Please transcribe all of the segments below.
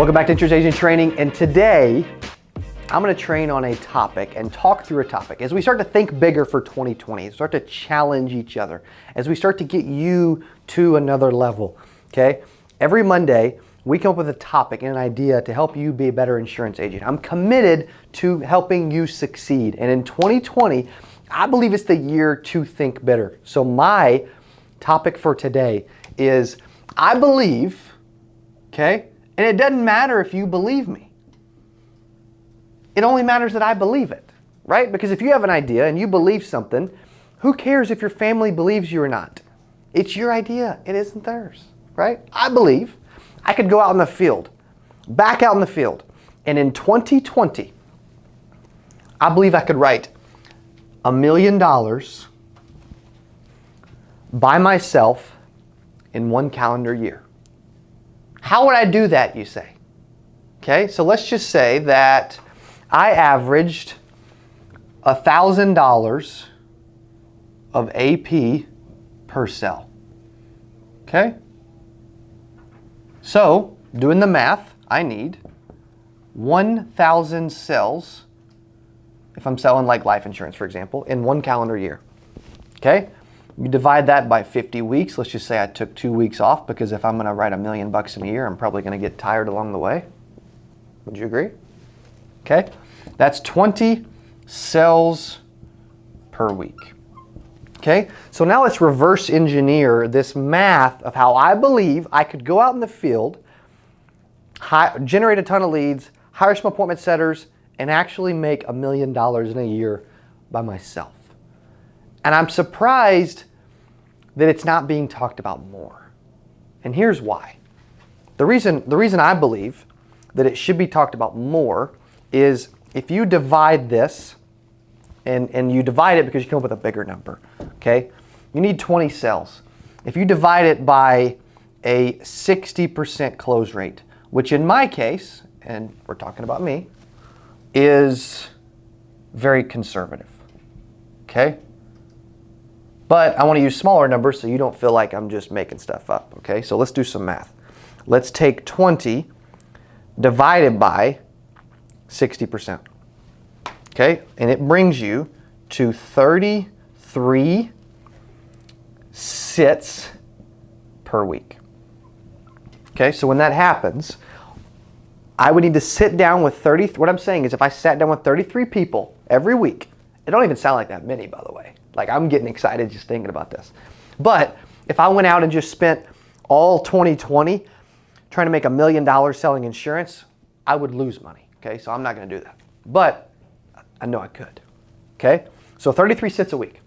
Welcome back to Insurance Agent Training, and today I'm going to train on a topic and talk through a topic. As we start to think bigger for 2020, start to challenge each other, as we start to get you to another level, okay? Every Monday, we come up with a topic and an idea to help you be a better insurance agent. I'm committed to helping you succeed, and in 2020, I believe it's the year to think better. So my topic for today is, I believe, okay? And it doesn't matter if you believe me. It only matters that I believe it, right? Because if you have an idea and you believe something, who cares if your family believes you or not? It's your idea. It isn't theirs, right? I believe I could go out in the field, back out in the field, and in 2020, I believe I could write $1 million by myself in one calendar year. How would I do that, you say? Okay, so let's just say that I averaged $1,000 of AP per sell. Okay? So, doing the math, I need 1,000 cells, if I'm selling like life insurance, for example, in one calendar year. Okay? You divide that by 50 weeks. Let's just say I took 2 weeks off, because if I'm going to write $1 million in a year, I'm probably going to get tired along the way. Would you agree? Okay? That's 20 cells per week. Okay? So now let's reverse engineer this math of how I believe I could go out in the field, generate a ton of leads, hire some appointment setters, and actually make $1 million in a year by myself. And I'm surprised that it's not being talked about more. And here's why. The reason I believe that it should be talked about more is if you divide this, and you divide it because you come up with a bigger number, okay? You need 20 cells. If you divide it by a 60% close rate, which in my case, and we're talking about me, is very conservative, okay? But I want to use smaller numbers so you don't feel like I'm just making stuff up, okay? So let's do some math. Let's take 20 divided by 60%, okay? And it brings you to 33 sits per week, okay? So when that happens, I would need to sit down with 30, what I'm saying is if I sat down with 33 people every week, it don't even sound like that many, by the way. Like, I'm getting excited just thinking about this. But if I went out and just spent all 2020 trying to make $1 million selling insurance, I would lose money, okay? So I'm not going to do that. But I know I could, okay? So 33 sits a week.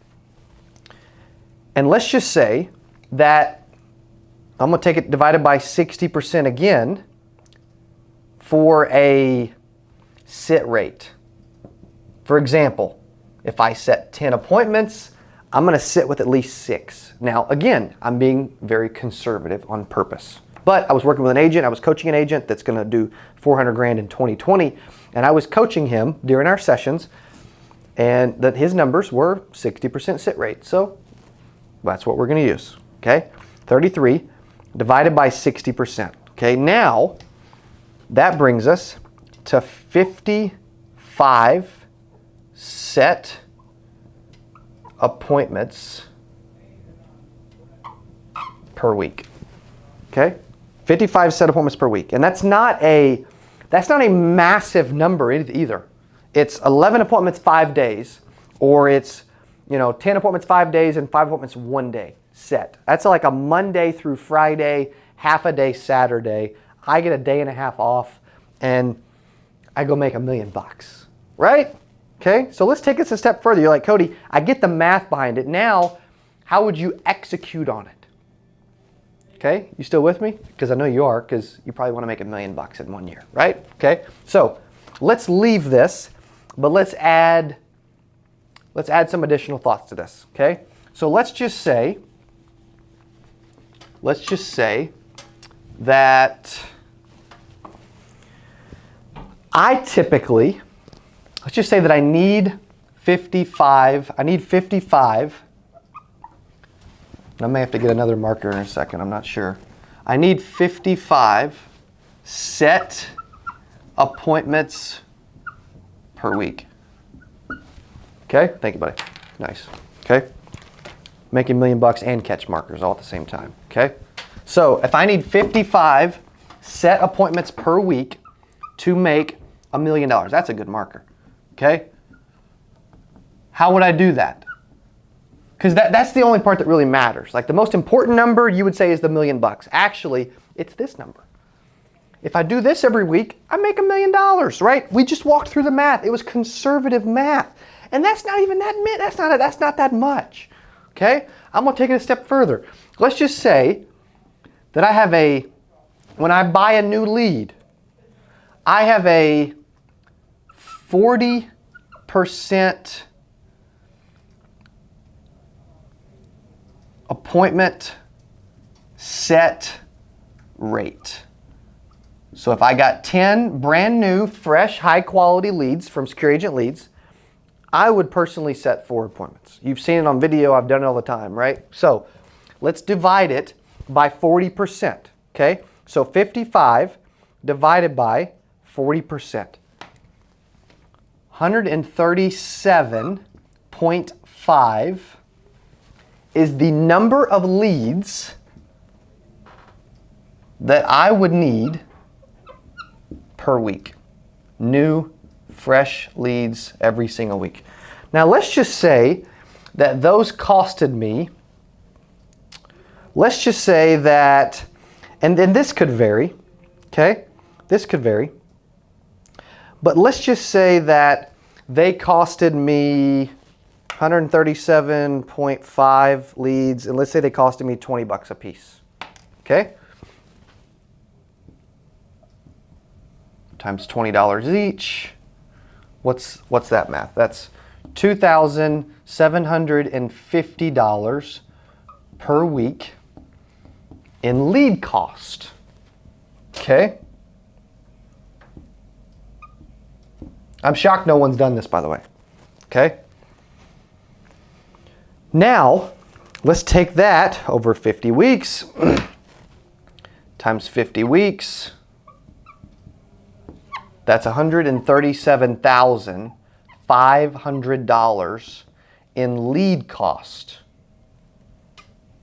And let's just say that I'm going to take it divided by 60% again for a sit rate. For example, if I set 10 appointments, I'm going to sit with at least 6. Now, again, I'm being very conservative on purpose. But I was working with an agent, I was coaching an agent that's going to do 400 grand in 2020, and I was coaching him during our sessions, and that his numbers were 60% sit rate. So that's what we're going to use, okay? 33 divided by 60%. Okay, now that brings us to 55 set appointments per week. Okay? 55 set appointments per week. And that's not a massive number either. It's 11 appointments 5 days, or it's 10 appointments 5 days and 5 appointments 1 day set. That's like a Monday through Friday, half a day Saturday. I get a day and a half off and I go make $1 million, right? Okay, so let's take this a step further. You're like, Cody, I get the math behind it. Now, how would you execute on it? Okay, you still with me? Because I know you are, because you probably want to make $1 million in 1 year, right? Okay, so let's leave this, but let's add some additional thoughts to this, okay? So let's just say that let's just say that I need 55. I may have to get another marker in a second, I'm not sure. I need 55 set appointments per week. Okay, thank you, buddy. Nice. Okay, making $1 million and catch markers all at the same time. Okay, so if I need 55 set appointments per week to make $1 million, that's a good marker. Okay, how would I do that? Because that's the only part that really matters. Like the most important number you would say is the $1 million. Actually, it's this number. If I do this every week, I make $1 million, right? We just walked through the math. It was conservative math. And that's not even that's not that much. Okay? I'm gonna take it a step further. Let's just say that I have when I buy a new lead, I have a 40% appointment set rate. So if I got 10 brand new, fresh, high quality leads from Secure Agent Leads, I would personally set 4 appointments. You've seen it on video, I've done it all the time, right? So let's divide it by 40%, okay? So 55 divided by 40%. 137.5 is the number of leads that I would need per week. New, fresh leads every single week. Now let's just say that those costed me, let's just say that, and then this could vary, okay? This could vary. But let's just say that they costed me 137.5 leads, and let's say they costed me $20 a piece, okay? Times $20 each. What's that math? That's $2,750 per week in lead cost. Okay? I'm shocked no one's done this, by the way. Okay? Now, let's take that over 50 weeks times 50 weeks. That's $137,500 in lead cost.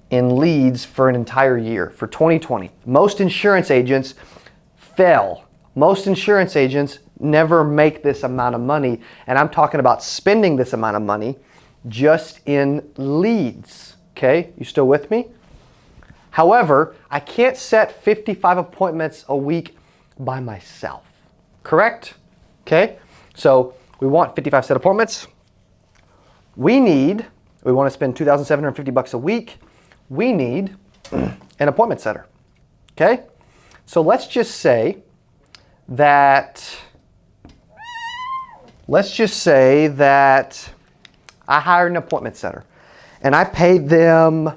In leads for an entire year, for 2020. Most insurance agents fail. Most insurance agents never make this amount of money, and I'm talking about spending this amount of money just in leads. Okay, you still with me? However, I can't set 55 appointments a week by myself. Correct? Okay, so we want 55 set appointments. We want to spend $2,750 a week. We need an appointment setter. Okay, so let's just say that I hired an appointment setter and I paid them,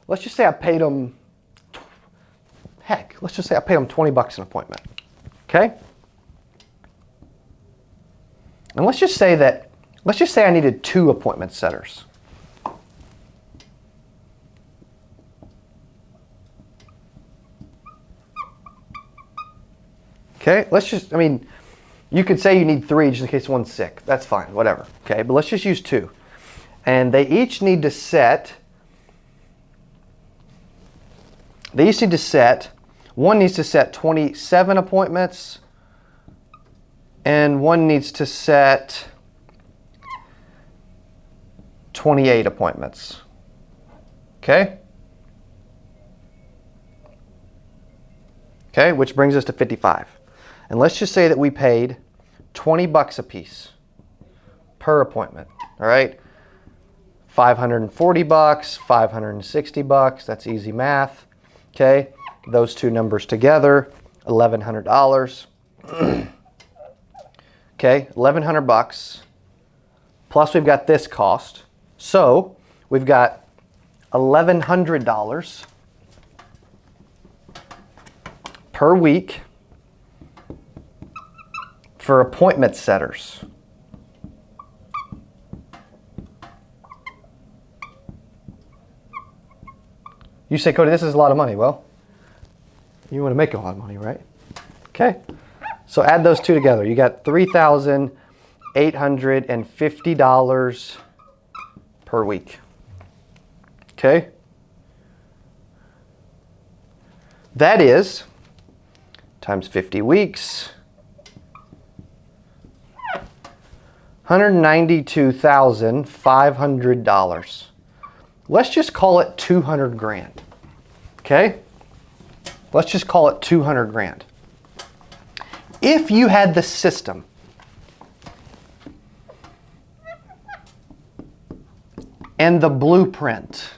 let's just say I paid them $20 an appointment. Okay? And let's just say I needed 2 appointment setters. Okay, you could say you need 3 just in case one's sick. That's fine, whatever. Okay, but let's just use 2. And one needs to set 27 appointments, and one needs to set 28 appointments. Okay? Okay, which brings us to 55. And let's just say that we paid $20 a piece per appointment. All right? $540, $560, that's easy math. Okay? Those two numbers together, $1,100. Okay, $1,100 plus we've got this cost. So we've got $1,100 per week for appointment setters. You say, Cody, this is a lot of money. Well, you want to make a lot of money, right? Okay, so add those two together. You got $3,850 per week. Okay, that is times 50 weeks, $192,500. Let's just call it 200 grand. Okay? Let's just call it 200 grand. If you had the system and the blueprint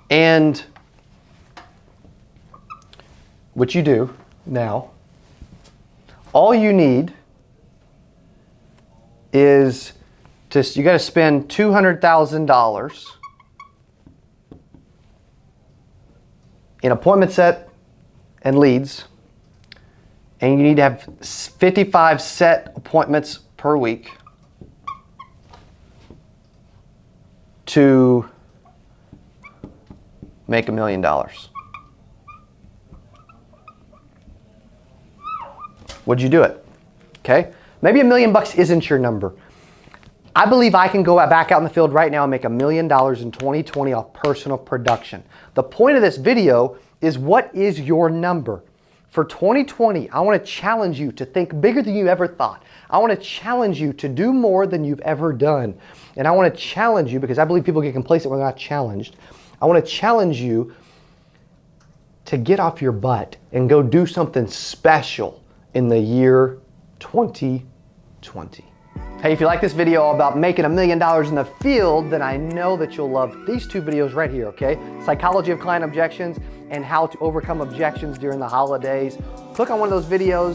and what you do now, all you need is you got to spend $200,000 in appointment set and leads, and you need to have 55 set appointments per week to make $1 million. Would you do it? Okay. Maybe $1 million isn't your number. I believe I can go back out in the field right now and make $1 million in 2020 off personal production. The point of this video is, what is your number? For 2020, I want to challenge you to think bigger than you ever thought. I want to challenge you to do more than you've ever done. And I want to challenge you, because I believe people get complacent when they're not challenged. I want to challenge you to get off your butt and go do something special in the year 2020. Hey, if you like this video all about making $1 million in the field, then I know that you'll love these two videos right here, okay? Psychology of client objections and how to overcome objections during the holidays. Click on one of those videos.